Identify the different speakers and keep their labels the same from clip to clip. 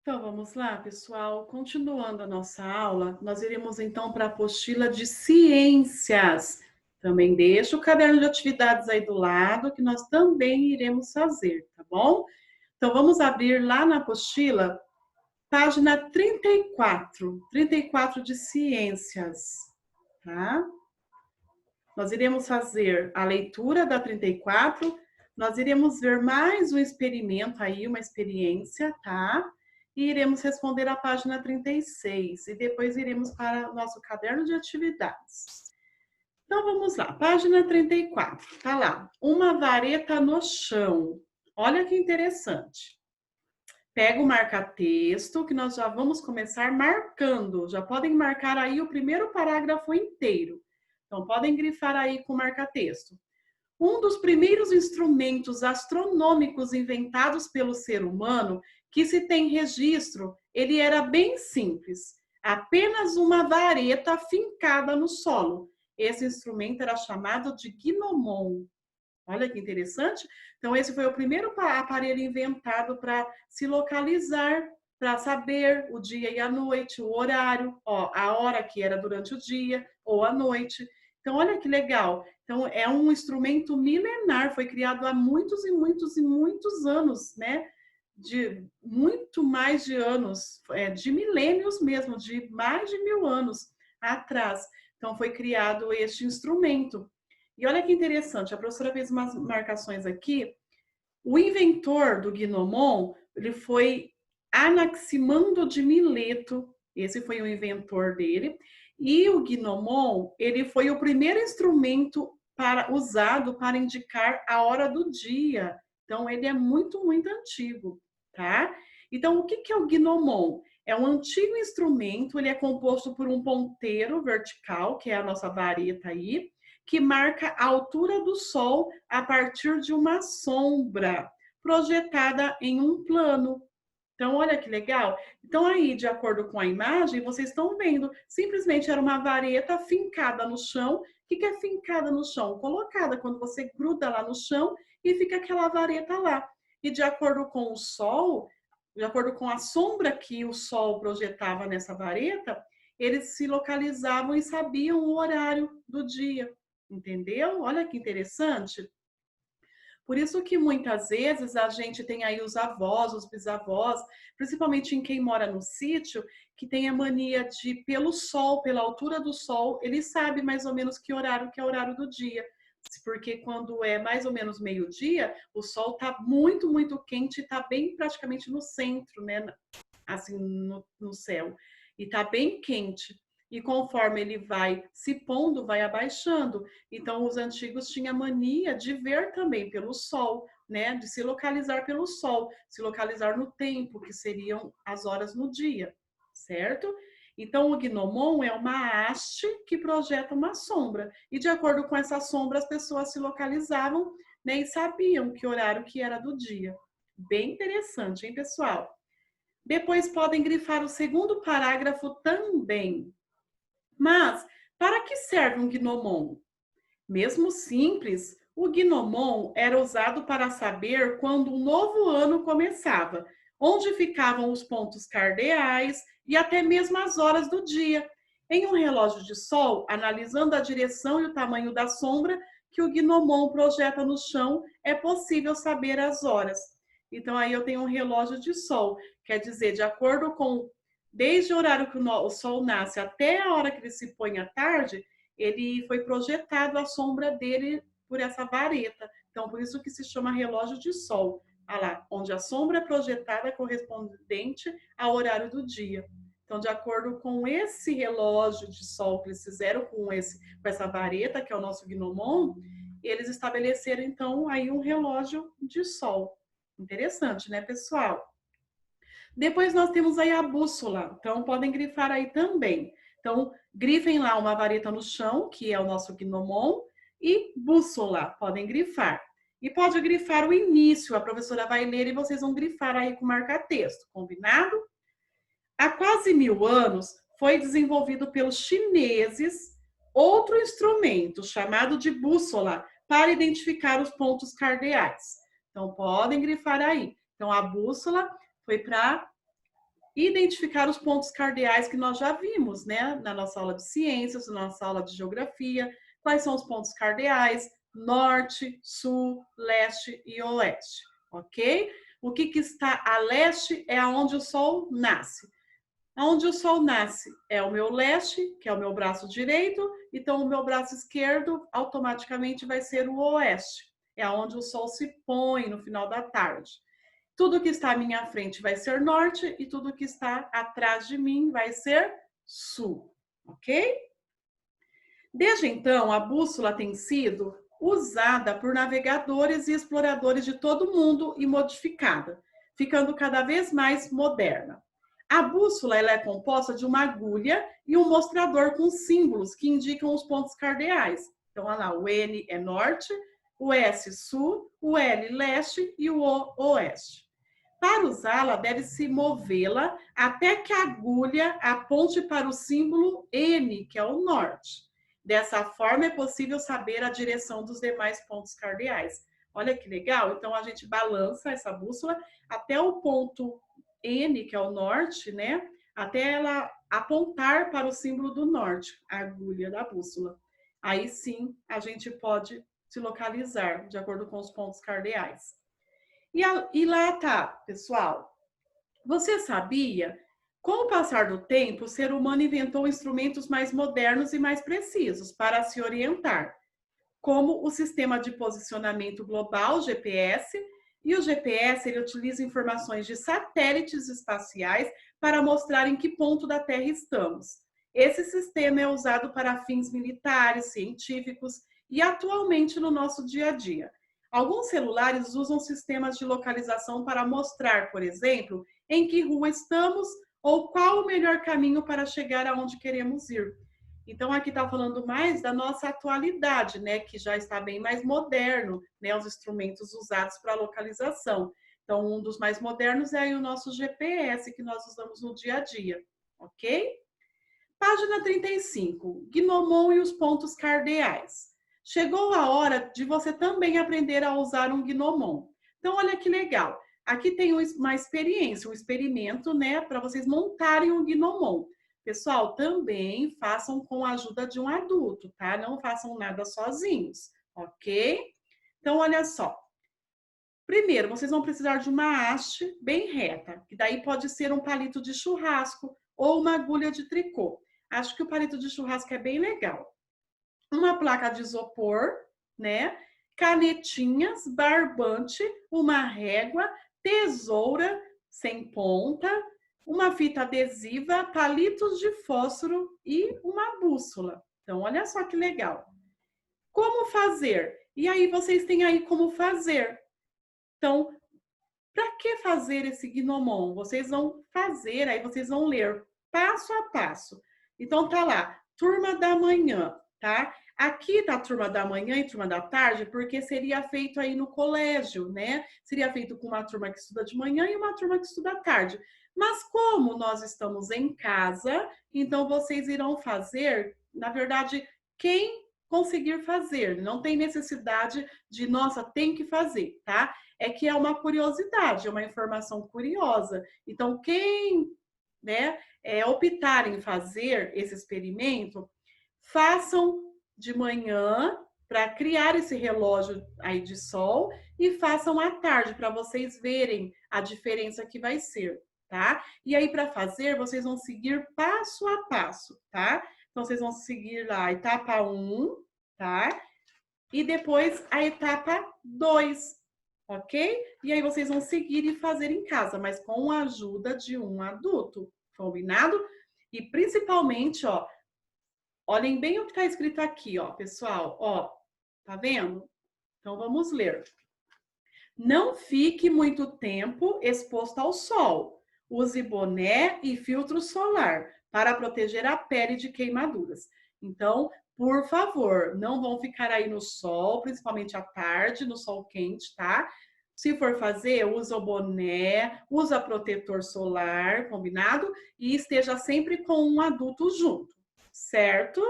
Speaker 1: Então vamos lá, pessoal. Continuando a nossa aula, nós iremos então para a apostila de ciências. Também deixa o caderno de atividades aí do lado, que nós também iremos fazer, tá bom? Então vamos abrir lá na apostila, página 34 de ciências, tá? Nós iremos fazer a leitura da 34, nós iremos ver mais um experimento aí, uma experiência, tá? E iremos responder a página 36 e depois iremos para o nosso caderno de atividades. Então vamos lá, página 34, tá lá. Uma vareta no chão. Olha que interessante. Pega o marca-texto que nós já vamos começar marcando. Já podem marcar aí o primeiro parágrafo inteiro. Então podem grifar aí com marca-texto. Um dos primeiros instrumentos astronômicos inventados pelo ser humano que se tem registro, ele era bem simples, apenas uma vareta fincada no solo. Esse instrumento era chamado de gnomon. Olha que interessante. Então, esse foi o primeiro aparelho inventado para se localizar, para saber o dia e a noite, o horário, ó, a hora que era durante o dia ou a noite. Então, olha que legal. Então, é um instrumento milenar, foi criado há muitos e muitos e muitos anos, né? De muito mais de anos, de milênios mesmo, de mais de 1000 anos atrás. Então, foi criado este instrumento. E olha que interessante, a professora fez umas marcações aqui. O inventor do gnomon, ele foi Anaximandro de Mileto, esse foi o inventor dele. E o gnomon, ele foi o primeiro instrumento usado para indicar a hora do dia. Então, ele é muito, muito antigo, tá? Então, o que é o gnomon? É um antigo instrumento, ele é composto por um ponteiro vertical, que é a nossa vareta aí, que marca a altura do Sol a partir de uma sombra projetada em um plano. Então, olha que legal. Então, aí, de acordo com a imagem, vocês estão vendo, simplesmente era uma vareta fincada no chão. O que é fincada no chão? Colocada quando você gruda lá no chão e fica aquela vareta lá. E de acordo com o Sol, de acordo com a sombra que o Sol projetava nessa vareta, eles se localizavam e sabiam o horário do dia. Entendeu? Olha que interessante. Por isso que muitas vezes a gente tem aí os avós, os bisavós, principalmente em quem mora no sítio, que tem a mania de, pelo sol, pela altura do sol, ele sabe mais ou menos que é o horário do dia. Porque quando é mais ou menos meio-dia, o sol está muito, muito quente e está bem praticamente no centro, né? Assim, no céu. E está bem quente. E conforme ele vai se pondo, vai abaixando. Então, os antigos tinham mania de ver também pelo sol, né? De se localizar pelo sol, se localizar no tempo, que seriam as horas no dia, certo? Então, o gnomon é uma haste que projeta uma sombra. E de acordo com essa sombra, as pessoas se localizavam, né, e sabiam que horário que era do dia. Bem interessante, hein, pessoal? Depois podem grifar o segundo parágrafo também. Mas, para que serve um gnomon? Mesmo simples, o gnomon era usado para saber quando um novo ano começava, onde ficavam os pontos cardeais e até mesmo as horas do dia. Em um relógio de sol, analisando a direção e o tamanho da sombra que o gnomon projeta no chão, é possível saber as horas. Então, aí eu tenho um relógio de sol, quer dizer, de acordo com desde o horário que o sol nasce até a hora que ele se põe à tarde, ele foi projetado a sombra dele por essa vareta. Então, por isso que se chama relógio de sol. Ah lá, onde a sombra é projetada é correspondente ao horário do dia. Então, de acordo com esse relógio de sol que eles fizeram com essa vareta, que é o nosso gnomon, eles estabeleceram, então, aí um relógio de sol. Interessante, né, pessoal? Depois nós temos aí a bússola, então podem grifar aí também. Então, grifem lá uma vareta no chão, que é o nosso gnomon, e bússola, podem grifar. E pode grifar o início, a professora vai ler e vocês vão grifar aí com marca-texto, combinado? Há quase 1000 anos, foi desenvolvido pelos chineses outro instrumento chamado de bússola para identificar os pontos cardeais. Então, podem grifar aí. Então, a bússola foi para identificar os pontos cardeais que nós já vimos, né? Na nossa aula de ciências, na nossa aula de geografia. Quais são os pontos cardeais? Norte, sul, leste e oeste, ok? O que está a leste é aonde o sol nasce. Onde o sol nasce é o meu leste, que é o meu braço direito, então o meu braço esquerdo automaticamente vai ser o oeste. É onde o sol se põe no final da tarde. Tudo que está à minha frente vai ser norte e tudo que está atrás de mim vai ser sul, ok? Desde então, a bússola tem sido usada por navegadores e exploradores de todo o mundo e modificada, ficando cada vez mais moderna. A bússola ela é composta de uma agulha e um mostrador com símbolos que indicam os pontos cardeais. Então, olha lá, o N é norte, o S sul, o L leste e o O oeste. Para usá-la, deve-se movê-la até que a agulha aponte para o símbolo N, que é o norte. Dessa forma, é possível saber a direção dos demais pontos cardeais. Olha que legal! Então, a gente balança essa bússola até o ponto N, que é o norte, né? Até ela apontar para o símbolo do norte, a agulha da bússola. Aí sim, a gente pode se localizar de acordo com os pontos cardeais. E lá tá, pessoal. Você sabia? Com o passar do tempo, o ser humano inventou instrumentos mais modernos e mais precisos para se orientar, como o Sistema de Posicionamento Global, GPS, e o GPS ele utiliza informações de satélites espaciais para mostrar em que ponto da Terra estamos. Esse sistema é usado para fins militares, científicos e atualmente no nosso dia a dia. Alguns celulares usam sistemas de localização para mostrar, por exemplo, em que rua estamos ou qual o melhor caminho para chegar aonde queremos ir. Então, aqui está falando mais da nossa atualidade, né? Que já está bem mais moderno, né? Os instrumentos usados para localização. Então, um dos mais modernos é aí o nosso GPS, que nós usamos no dia a dia, ok? Página 35, Gnomon e os pontos cardeais. Chegou a hora de você também aprender a usar um Gnomon. Então, olha que legal. Aqui tem uma experiência, um experimento, né? Para vocês montarem um Gnomon. Pessoal, também façam com a ajuda de um adulto, tá? Não façam nada sozinhos, ok? Então, olha só. Primeiro, vocês vão precisar de uma haste bem reta, que daí pode ser um palito de churrasco ou uma agulha de tricô. Acho que o palito de churrasco é bem legal. Uma placa de isopor, né? Canetinhas, barbante, uma régua, tesoura sem ponta, uma fita adesiva, palitos de fósforo e uma bússola. Então, olha só que legal. Como fazer? E aí, vocês têm aí como fazer. Então, para que fazer esse Gnomon? Vocês vão fazer, aí vocês vão ler passo a passo. Então, tá lá, turma da manhã, tá? Aqui tá turma da manhã e turma da tarde, porque seria feito aí no colégio, né? Seria feito com uma turma que estuda de manhã e uma turma que estuda à tarde. Mas como nós estamos em casa, então vocês irão fazer, na verdade, quem conseguir fazer. Não tem necessidade de, nossa, tem que fazer, tá? É que é uma curiosidade, é uma informação curiosa. Então, quem, né, optar em fazer esse experimento, façam de manhã para criar esse relógio aí de sol e façam à tarde para vocês verem a diferença que vai ser, tá? E aí para fazer, vocês vão seguir passo a passo, tá? Então vocês vão seguir lá a etapa 1, tá? E depois a etapa 2, ok? E aí vocês vão seguir e fazer em casa, mas com a ajuda de um adulto, combinado? E principalmente, ó, olhem bem o que está escrito aqui, ó, pessoal, ó, tá vendo? Então vamos ler. Não fique muito tempo exposto ao sol. Use boné e filtro solar para proteger a pele de queimaduras. Então, por favor, não vão ficar aí no sol, principalmente à tarde, no sol quente, tá? Se for fazer, usa o boné, usa protetor solar, combinado? E esteja sempre com um adulto junto, certo?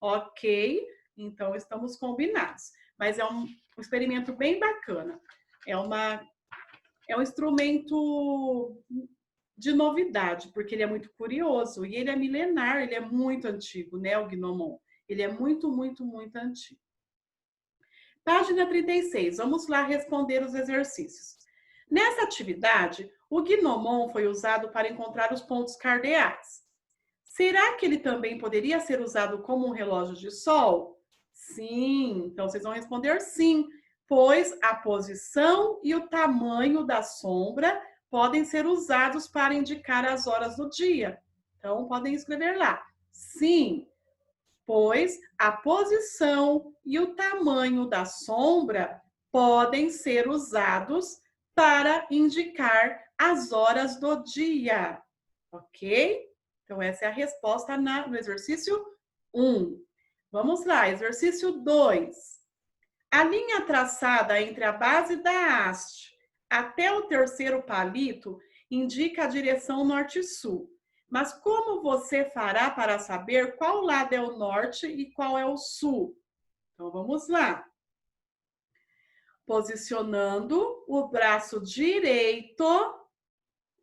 Speaker 1: Ok, então estamos combinados. Mas é um experimento bem bacana. É um instrumento de novidade, porque ele é muito curioso e ele é milenar, ele é muito antigo, né, o Gnomon. Ele é muito, muito, muito antigo. Página 36, vamos lá responder os exercícios. Nessa atividade, o Gnomon foi usado para encontrar os pontos cardeais. Será que ele também poderia ser usado como um relógio de sol? Sim, então vocês vão responder sim, pois a posição e o tamanho da sombra podem ser usados para indicar as horas do dia. Então, podem escrever lá. Sim, pois a posição e o tamanho da sombra podem ser usados para indicar as horas do dia. Ok? Então, essa é a resposta no exercício 1. Vamos lá, exercício 2. A linha traçada entre a base da haste até o terceiro palito indica a direção norte-sul. Mas como você fará para saber qual lado é o norte e qual é o sul? Então, vamos lá. Posicionando o braço direito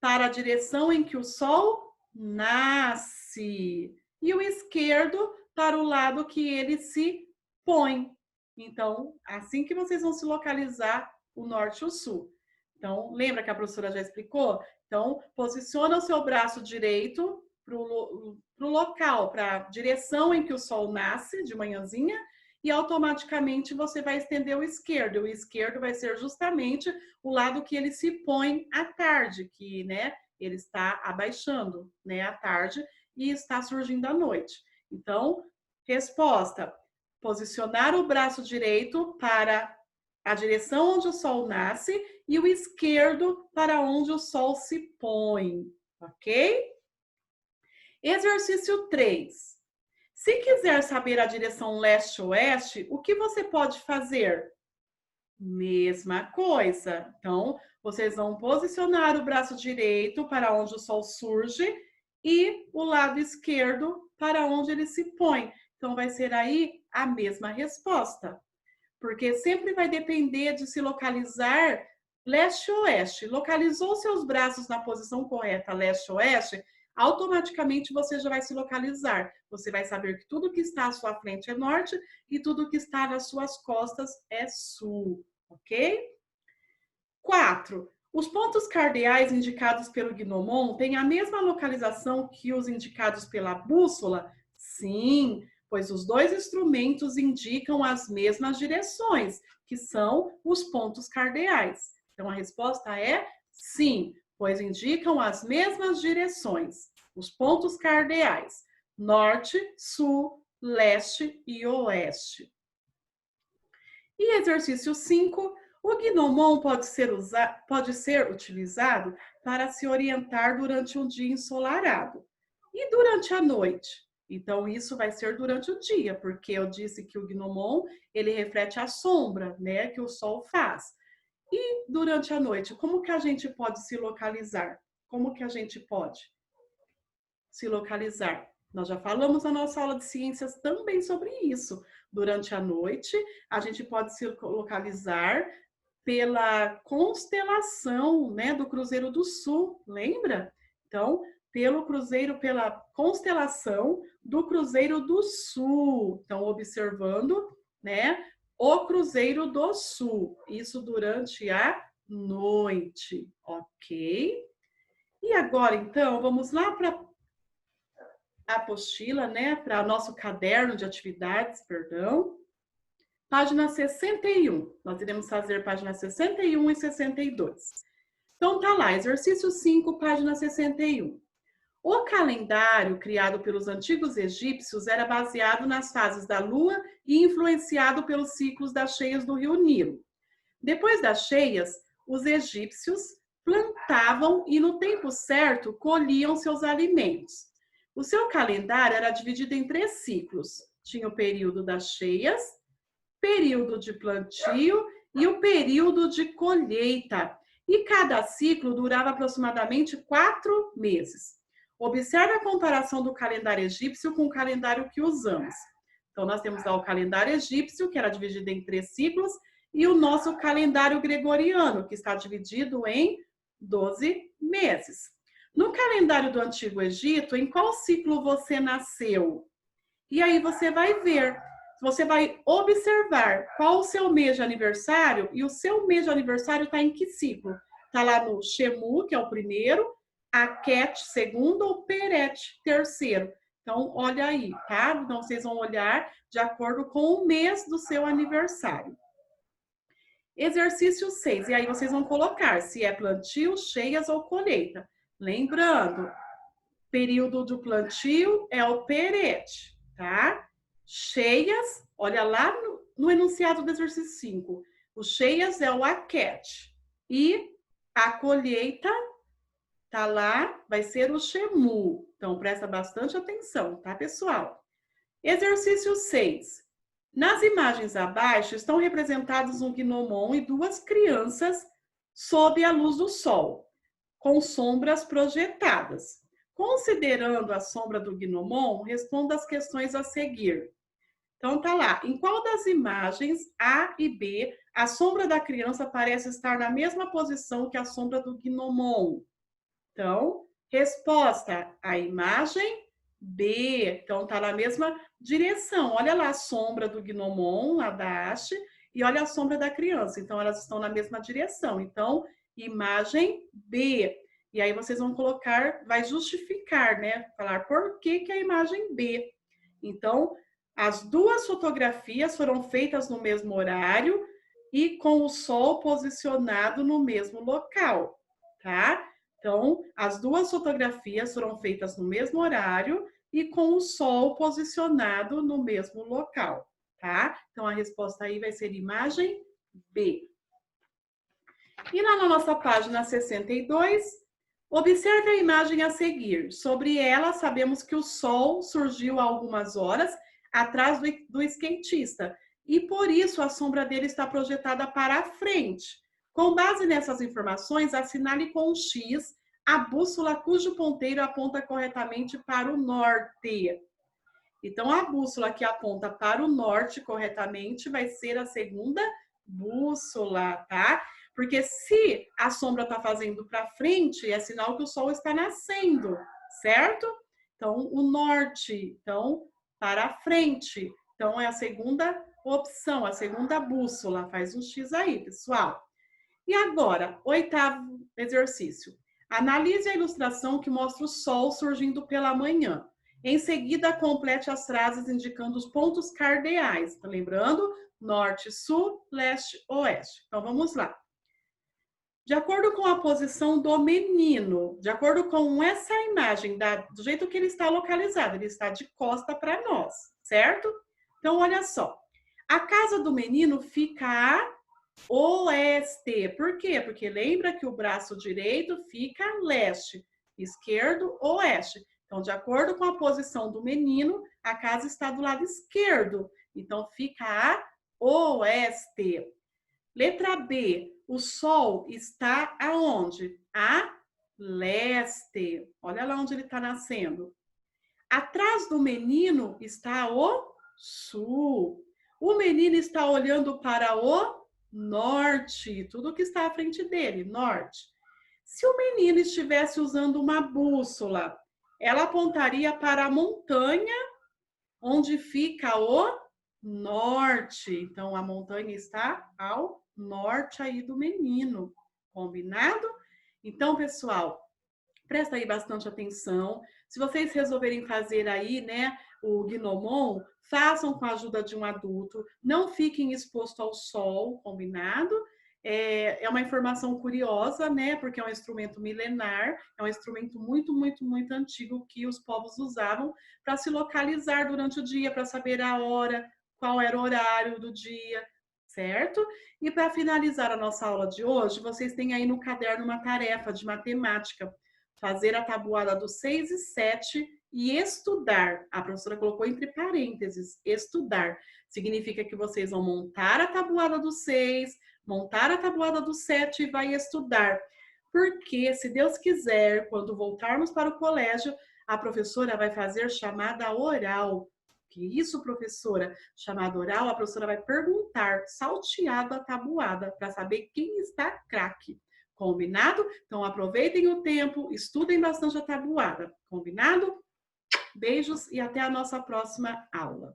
Speaker 1: para a direção em que o sol nasce. E o esquerdo para o lado que ele se põe. Então, assim que vocês vão se localizar o norte e o sul. Então, lembra que a professora já explicou? Então, posiciona o seu braço direito para o local, para a direção em que o sol nasce, de manhãzinha, e automaticamente você vai estender o esquerdo. O esquerdo vai ser justamente o lado que ele se põe à tarde, que, né, ele está abaixando, né, à tarde e está surgindo à noite. Então, resposta: posicionar o braço direito para a direção onde o sol nasce e o esquerdo para onde o sol se põe, ok? Exercício 3. Se quiser saber a direção leste-oeste, o que você pode fazer? Mesma coisa. Então, vocês vão posicionar o braço direito para onde o sol surge e o lado esquerdo para onde ele se põe. Então, vai ser aí a mesma resposta. Porque sempre vai depender de se localizar leste-oeste. Localizou seus braços na posição correta leste-oeste, automaticamente você já vai se localizar. Você vai saber que tudo que está à sua frente é norte e tudo que está nas suas costas é sul, ok? 4. Os pontos cardeais indicados pelo Gnomon têm a mesma localização que os indicados pela bússola? Sim, pois os dois instrumentos indicam as mesmas direções, que são os pontos cardeais. Então, a resposta é sim, pois indicam as mesmas direções, os pontos cardeais, norte, sul, leste e oeste. E exercício 5, o Gnomon pode ser utilizado para se orientar durante um dia ensolarado. E durante a noite? Então, isso vai ser durante o dia, porque eu disse que o Gnomon, ele reflete a sombra, né, que o sol faz. E durante a noite, como que a gente pode se localizar? Como que a gente pode se localizar? Nós já falamos na nossa aula de ciências também sobre isso. Durante a noite, a gente pode se localizar pela constelação, né, do Cruzeiro do Sul, lembra? Então, pela constelação do Cruzeiro do Sul. Então, observando, né, o Cruzeiro do Sul. Isso durante a noite, ok? E agora, então, vamos lá para a apostila, né, para nosso caderno de atividades, perdão. Página 61. Nós iremos fazer página 61 e 62. Então, tá lá, exercício 5, página 61. O calendário criado pelos antigos egípcios era baseado nas fases da lua e influenciado pelos ciclos das cheias do rio Nilo. Depois das cheias, os egípcios plantavam e, no tempo certo, colhiam seus alimentos. O seu calendário era dividido em 3 ciclos. Tinha o período das cheias, período de plantio e o período de colheita. E cada ciclo durava aproximadamente 4 meses. Observe a comparação do calendário egípcio com o calendário que usamos. Então, nós temos lá o calendário egípcio, que era dividido em 3 ciclos, e o nosso calendário gregoriano, que está dividido em 12 meses. No calendário do Antigo Egito, em qual ciclo você nasceu? E aí você vai ver, você vai observar qual o seu mês de aniversário e o seu mês de aniversário está em que ciclo? Está lá no Shemu, que é o primeiro, Aket, segundo, ou Peret, terceiro. Então, olha aí, tá? Então, vocês vão olhar de acordo com o mês do seu aniversário. Exercício 6. E aí vocês vão colocar se é plantio, cheias ou colheita. Lembrando, período do plantio é o Peret, tá? Cheias, olha lá no enunciado do exercício 5. O cheias é o Aket. E a colheita tá lá, vai ser o Shemu. Então, presta bastante atenção, tá, pessoal? Exercício 6. Nas imagens abaixo estão representados um gnomon e duas crianças sob a luz do sol, com sombras projetadas. Considerando a sombra do gnomon, responda as questões a seguir. Então tá lá, em qual das imagens A e B a sombra da criança parece estar na mesma posição que a sombra do gnomon? Então, resposta, a imagem B. Então, tá na mesma direção. Olha lá a sombra do gnomon, lá da haste, e olha a sombra da criança. Então, elas estão na mesma direção. Então, imagem B. E aí, vocês vão colocar, vai justificar, né? Falar por que que é a imagem B. Então, as duas fotografias foram feitas no mesmo horário e com o sol posicionado no mesmo local, tá? Então, as duas fotografias foram feitas no mesmo horário e com o sol posicionado no mesmo local, tá? Então, a resposta aí vai ser imagem B. E lá na nossa página 62, observe a imagem a seguir. Sobre ela, sabemos que o sol surgiu há algumas horas atrás do skatista e por isso a sombra dele está projetada para a frente. Com base nessas informações, assinale com um X a bússola cujo ponteiro aponta corretamente para o norte. Então, a bússola que aponta para o norte corretamente vai ser a segunda bússola, tá? Porque se a sombra está fazendo para frente, é sinal que o sol está nascendo, certo? Então, o norte, então, para frente. Então, é a segunda opção, a segunda bússola. Faz um X aí, pessoal. E agora, oitavo exercício. Analise a ilustração que mostra o sol surgindo pela manhã. Em seguida, complete as frases indicando os pontos cardeais. Tá lembrando? Norte, sul, leste, oeste. Então, vamos lá. De acordo com a posição do menino, de acordo com essa imagem, do jeito que ele está localizado, ele está de costa para nós, certo? Então, olha só. A casa do menino fica a oeste. Por quê? Porque lembra que o braço direito fica a leste, esquerdo, oeste. Então, de acordo com a posição do menino, a casa está do lado esquerdo. Então, fica a oeste. Letra B, o sol está aonde? A leste. Olha lá onde ele está nascendo. Atrás do menino está o sul. O menino está olhando para o norte. Tudo que está à frente dele, norte. Se o menino estivesse usando uma bússola, ela apontaria para a montanha onde fica o norte. Então, a montanha está ao norte aí do menino. Combinado? Então, pessoal, presta aí bastante atenção. Se vocês resolverem fazer aí, né, o gnomon, façam com a ajuda de um adulto. Não fiquem expostos ao sol, combinado? É uma informação curiosa, né? Porque é um instrumento milenar, é um instrumento muito, muito, muito antigo que os povos usavam para se localizar durante o dia, para saber a hora, qual era o horário do dia, certo? E para finalizar a nossa aula de hoje, vocês têm aí no caderno uma tarefa de matemática, fazer a tabuada do 6 e 7 e estudar. A professora colocou entre parênteses, estudar. Significa que vocês vão montar a tabuada do 6, montar a tabuada do 7 e vai estudar. Porque, se Deus quiser, quando voltarmos para o colégio, a professora vai fazer chamada oral. Que isso, professora? Chamada oral, a professora vai perguntar, salteado a tabuada, para saber quem está craque. Combinado? Então, aproveitem o tempo, estudem bastante a tabuada. Combinado? Beijos e até a nossa próxima aula.